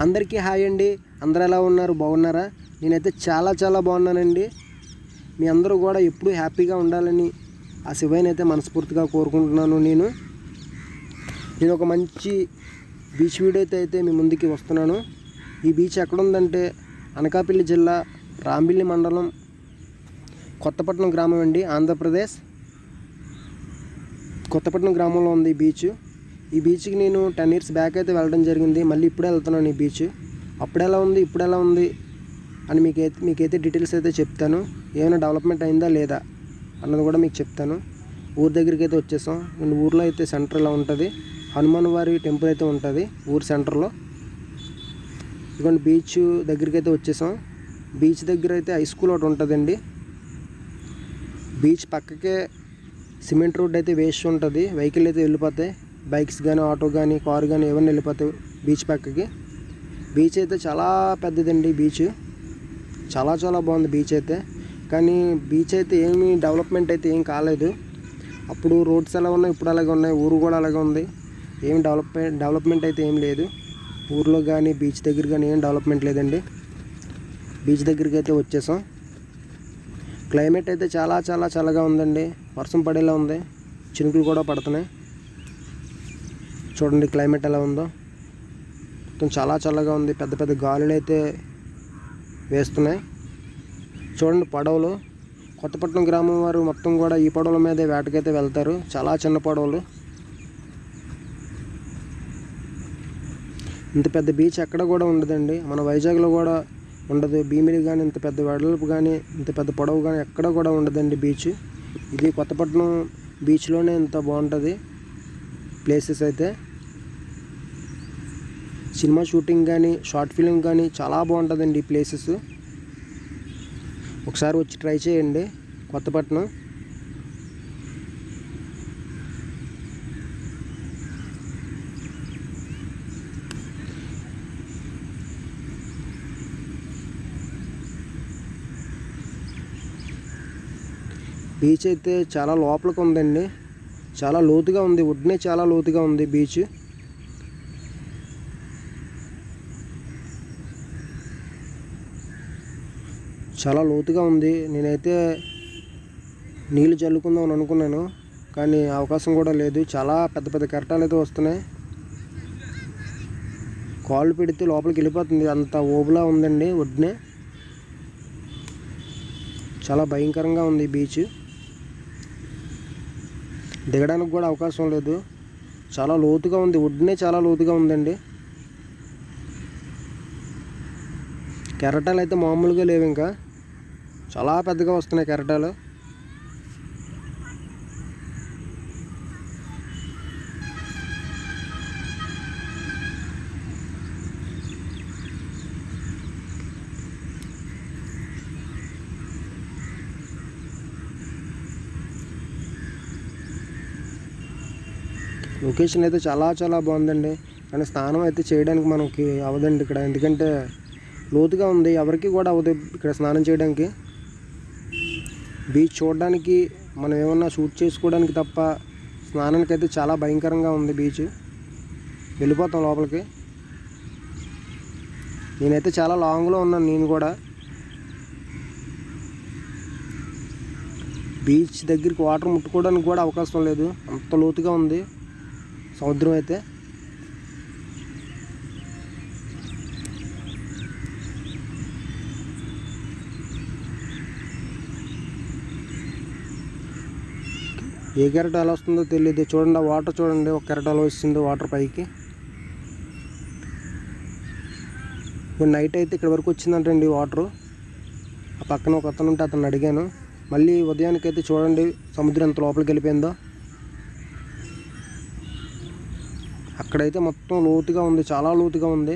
అందరికీ హాయ్ అండి. అందరూ ఎలా ఉన్నారు? బాగున్నారా? నేనైతే చాలా బాగున్నానండి. మీ అందరూ కూడా ఎప్పుడూ హ్యాపీగా ఉండాలని ఆ శివయ్యని అయితే మనస్ఫూర్తిగా కోరుకుంటున్నాను. నేను ఒక మంచి బీచ్ వీడియో అయితే మీ ముందుకి వస్తున్నాను. ఈ బీచ్ ఎక్కడుందంటే అనకాపల్లి జిల్లా రాంబిల్లి మండలం కొత్తపట్నం గ్రామం అండి, ఆంధ్రప్రదేశ్. కొత్తపట్నం గ్రామంలో ఉంది ఈ బీచ్. ఈ బీచ్కి నేను 10 years బ్యాక్ అయితే వెళ్ళడం జరిగింది. మళ్ళీ ఇప్పుడే వెళ్తున్నాను ఈ బీచ్. అప్పుడు ఎలా ఉంది, ఇప్పుడు ఎలా ఉంది అని మీకైతే డీటెయిల్స్ అయితే చెప్తాను. ఏమైనా డెవలప్మెంట్ అయిందా లేదా అన్నది కూడా మీకు చెప్తాను. ఊరి దగ్గరికి అయితే వచ్చేసాం. ఊర్లో అయితే సెంటర్ ఇలా ఉంటుంది. హనుమాన్ వారి టెంపుల్ అయితే ఉంటుంది ఊరు సెంటర్లో. ఇదిగోండి బీచ్ దగ్గరికి అయితే వచ్చేసాం. బీచ్ దగ్గర అయితే హై స్కూల్ ఒకటి ఉంటుందండి. బీచ్ పక్కకే సిమెంట్ రోడ్ అయితే వేస్ట్ ఉంటుంది. వెహికల్ అయితే వెళ్ళిపోతాయి. బైక్స్ కానీ, ఆటో కానీ, కారు కానీ ఏమైనా వెళ్ళిపోతాయి బీచ్ పక్కకి. బీచ్ అయితే చాలా పెద్దదండి. బీచ్ చాలా బాగుంది బీచ్ అయితే. కానీ బీచ్ అయితే ఏమీ డెవలప్మెంట్ అయితే ఏం కాలేదు. అప్పుడు రోడ్స్ ఎలా ఉన్నాయి, ఇప్పుడు అలాగే ఉన్నాయి. ఊరు కూడా అలాగే ఉంది. ఏం డెవలప్మెంట్ అయితే ఏం లేదు ఊర్లో కానీ, బీచ్ దగ్గర కానీ ఏం డెవలప్మెంట్ లేదండి. బీచ్ దగ్గరికి అయితే వచ్చేసాం. క్లైమేట్ అయితే చాలా చల్లగా ఉందండి. వర్షం పడేలా ఉంది. చినుకులు కూడా పడుతున్నాయి. చూడండి క్లైమేట్ ఎలా ఉందో. మొత్తం చాలా చల్లగా ఉంది. పెద్ద గాలులు అయితే వేస్తున్నాయి. చూడండి పడవలు. కొత్తపట్నం గ్రామం వారు మొత్తం కూడా ఈ పడవల మీదే వేటకైతే వెళ్తారు. చాలా చిన్న పడవలు. ఇంత పెద్ద బీచ్ ఎక్కడ కూడా ఉండదండి. మన వైజాగ్లో కూడా ఉండదు. భీమిలి కానీ ఇంత పెద్ద వెడల్పు కానీ, ఇంత పెద్ద పొడవు కానీ ఎక్కడ కూడా ఉండదండి బీచ్. ఇది కొత్తపట్నం బీచ్లోనే ఇంత బాగుంటుంది ప్లేసెస్ అయితే. సినిమా షూటింగ్ కానీ, షార్ట్ ఫిలిం కానీ చాలా బాగుంటుందండి ఈ ప్లేసెస్. ఒకసారి వచ్చి ట్రై చేయండి కొత్తపట్నం. బీచ్ అయితే చాలా లోపలికి ఉందండి. చాలా లోతుగా ఉంది. ఒడ్డునే చాలా లోతుగా ఉంది బీచ్. చాలా లోతుగా ఉంది. నేనైతే నీళ్ళు చల్లుకుందామని అనుకున్నాను, కానీ అవకాశం కూడా లేదు. చాలా పెద్ద కెరటాలు అయితే వస్తున్నాయి. కాళ్ళు పెడితే లోపలికి వెళ్ళిపోతుంది. అంత ఓబులా ఉందండి ఒడ్డునే. చాలా భయంకరంగా ఉంది ఈ బీచ్. దిగడానికి కూడా అవకాశం లేదు. చాలా లోతుగా ఉంది. ఒడ్డునే చాలా లోతుగా ఉందండి. కెరటాలు అయితే మామూలుగా లేవు. ఇంకా చాలా పెద్దగా వస్తున్నాయి కెరటాలు. లొకేషన్ అయితే చాలా బాగుందండి. కానీ స్నానం అయితే చేయడానికి మనకి అవ్వదండి ఇక్కడ. ఎందుకంటే లోతుగా ఉంది. ఎవరికి కూడా అవ్వదు ఇక్కడ స్నానం చేయడానికి. బీచ్ చూడడానికి, మనం ఏమన్నా షూట్ చేసుకోవడానికి తప్ప స్నానానికి అయితే చాలా భయంకరంగా ఉంది బీచ్. వెళ్ళిపోతాం లోపలికి. నేనైతే చాలా లాంగ్లో ఉన్నాను. నేను కూడా బీచ్ దగ్గరికి వాటర్ ముట్టుకోవడానికి కూడా అవకాశం లేదు. అంత లోతుగా ఉంది సముద్రం అయితే. ఏ కెరట ఎలా వస్తుందో తెలియదు. చూడండి వాటర్ చూడండి. ఒక కెరట ఎలా వస్తుందో వాటర్ పైకి. ఇప్పుడు నైట్ అయితే ఇక్కడ వరకు వచ్చిందంటండి వాటరు. ఆ పక్కన ఒక అతను ఉంటే అతను అడిగాను. మళ్ళీ ఉదయానికైతే చూడండి సముద్రం ఎంత లోపలికి వెళ్ళిపోయిందో. అక్కడైతే మొత్తం లోతుగా ఉంది. చాలా లోతుగా ఉంది.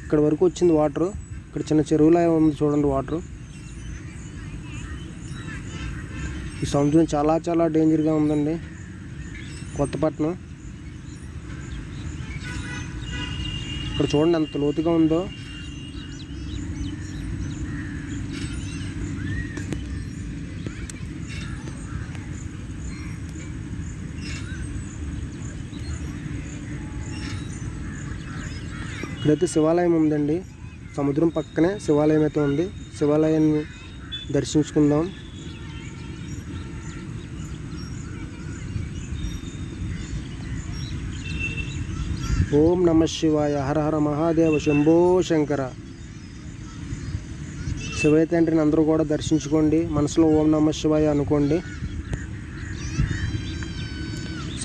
ఇక్కడ వరకు వచ్చింది వాటరు. ఇక్కడ చిన్న చెరువులా ఉంది చూడండి వాటరు. ఈ సముద్రం చాలా డేంజర్గా ఉందండి కొత్తపట్నం. ఇక్కడ చూడండి ఎంత లోతుగా ఉందో. ఇక్కడైతే శివాలయం ఉందండి, సముద్రం పక్కనే శివాలయం అయితే ఉంది. శివాలయాన్ని దర్శించుకుందాం. ఓం నమ శివాయ, హర హర మహాదేవ, శంభో శంకర. శివయ్య తండ్రిని అందరూ కూడా దర్శించుకోండి, మనసులో ఓం నమ శివాయ అనుకోండి.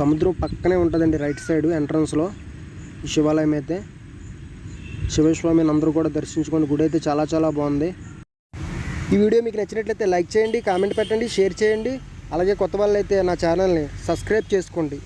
సముద్రం పక్కనే ఉంటుందండి రైట్ సైడ్ ఎంట్రన్స్లో ఈ శివాలయం అయితే. శివస్వామిని అందరూ కూడా దర్శించుకోండి. గుడి అయితే చాలా చాలా బాగుంది. ఈ వీడియో మీకు నచ్చినట్లయితే లైక్ చేయండి, కామెంట్ పెట్టండి, షేర్ చేయండి. అలాగే కొత్త వాళ్ళు అయితే నా ఛానల్ని సబ్స్క్రైబ్ చేసుకోండి.